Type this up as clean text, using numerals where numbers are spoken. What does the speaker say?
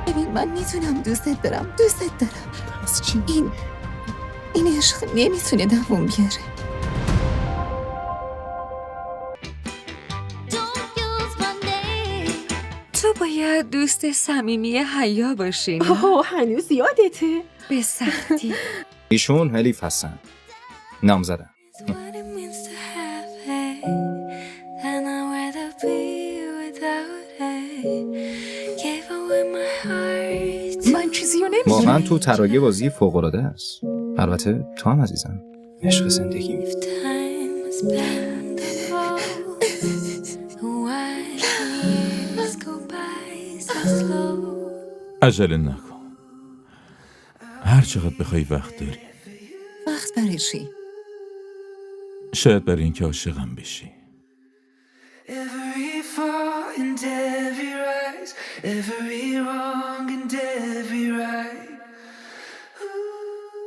ببین من میتونم دوستت دارم. از چی؟ این عشق نمیتونه دوام بیاره. تو باید دوست صمیمی هایا باشی نه؟ هنوز یادته؟ به سختی. ایشون حلیف هستن. نام زدن. من چیزی رو نمیدونم. واقعا تو تراگه بازی فوق‌العاده است. البته تو هم عزیزم. عشق زندگی. عجله نکن. هر چقدر بخوای وقت داری. وقت برای چی؟ شاید برای اینکه عاشقم بشی. Every fall and every rise, every wrong and every right.